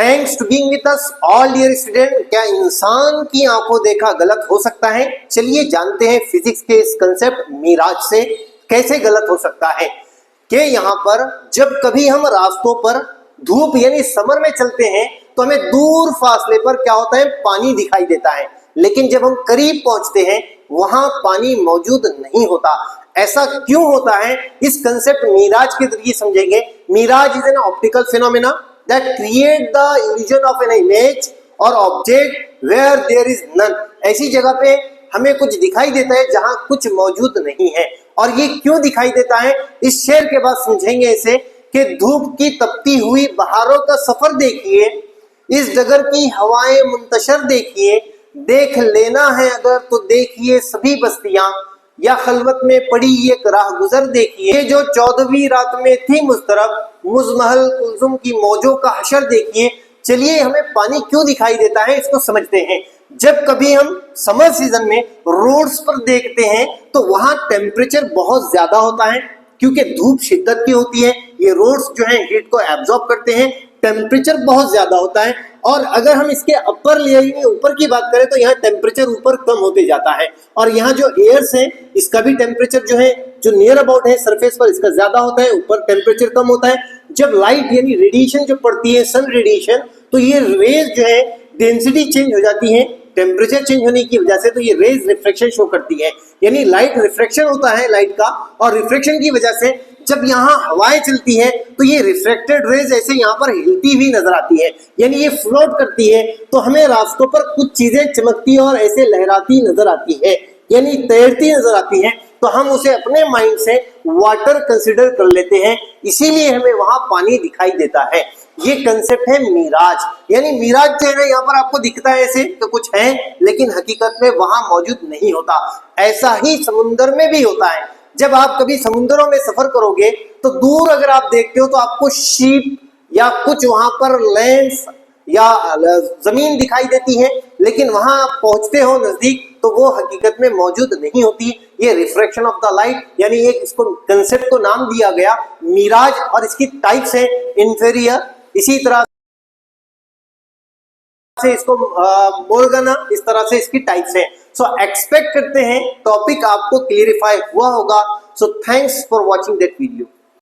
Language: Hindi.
Thanks to being with us all dear student. क्या इंसान की आंखों देखा गलत हो सकता है? चलिए जानते हैं फिजिक्स के इस कंसेप्ट मिराज से कैसे गलत हो सकता है। कि यहाँ पर जब कभी हम रास्तों पर धूप यानी समर में चलते हैं तो हमें दूर फासले पर क्या होता है, पानी दिखाई देता है, लेकिन जब हम करीब पहुंचते हैं वहां पानी मौजूद नहीं होता। ऐसा क्यों होता है, इस कंसेप्ट मिराज के जरिए समझेंगे। Mirage is an optical phenomena that create the illusion of an image or object where there is none। ऐसी जगह पे हमें कुछ दिखाई देता है जहां कुछ मौजूद नहीं है। और ये क्यों दिखाई देता है, इस शेर के बाद समझेंगे इसे कि धूप की तपती हुई बहारों का सफर देखिए, इस डगर की हवाएं मुंतशर देखिए, देख लेना है अगर तो देखिए सभी बस्तियां, या खलवत में पड़ी एक राह गुजर देखिए, जो 14वीं रात में थी मुस्तरब, मुजमहल कुलजुम की मौजों का हशर देखिए। चलिए हमें पानी क्यों दिखाई देता है इसको समझते हैं। जब कभी हम समर सीजन में रोड्स पर देखते हैं तो वहां टेम्परेचर बहुत ज्यादा होता है क्योंकि धूप शिद्दत की होती है। ये रोड्स जो है हीट को एब्जॉर्ब करते हैं, टेम्परेचर बहुत ज्यादा होता है। और अगर हम इसके अपर लेयर में ऊपर की बात करें तो यहाँ टेम्परेचर ऊपर कम होते जाता है, और यहाँ जो एयर्स है इसका भी टेम्परेचर जो है जो नियर अबाउट है सरफेस पर इसका ज्यादा होता है, ऊपर टेम्परेचर कम होता है। जब लाइट यानी रेडिएशन जो पड़ती है, सन रेडिएशन, तो ये रेज जो है डेंसिटी चेंज हो जाती है टेम्परेचर चेंज होने की वजह से, तो ये रेज रिफ्लेक्शन शो करती है, यानी लाइट रिफ्लेक्शन होता है लाइट का, और रिफ्लेक्शन की वजह से जब यहाँ हवाएं चलती है तो ये रिफ्लेक्टेड रेज ऐसे यहाँ पर हिलती हुई नजर आती है, यानी ये फ्लोट करती है, तो हमें रास्तों पर कुछ चीजें चमकती और ऐसे लहराती नजर आती है, यानी तैरती नजर आती है, तो हम उसे अपने माइंड से वाटर कंसिडर कर लेते हैं, इसीलिए हमें वहां पानी दिखाई देता है। ये कंसेप्ट है मिराज, यानी मिराज जो है ना यहाँ पर आपको दिखता है ऐसे तो कुछ है, लेकिन हकीकत में वहां मौजूद नहीं होता। ऐसा ही समुद्र में भी होता है। जब आप कभी समुद्रों में सफर करोगे तो दूर अगर आप देखते हो तो आपको शिप या कुछ वहां पर लैंड्स या जमीन दिखाई देती है, लेकिन वहां आप पहुंचते हो नजदीक तो वो हकीकत में मौजूद नहीं होती। ये रिफ्रैक्शन ऑफ द लाइट, यानी एक इसको कंसेप्ट को नाम दिया गया मिराज, और इसकी टाइप्स है इंफेरियर, इसी तरह से इसको मोरगाना, इस तरह से इसकी टाइप्स हैं। सो एक्सपेक्ट करते हैं टॉपिक आपको क्लियरिफाई हुआ होगा। So thanks for watching that video.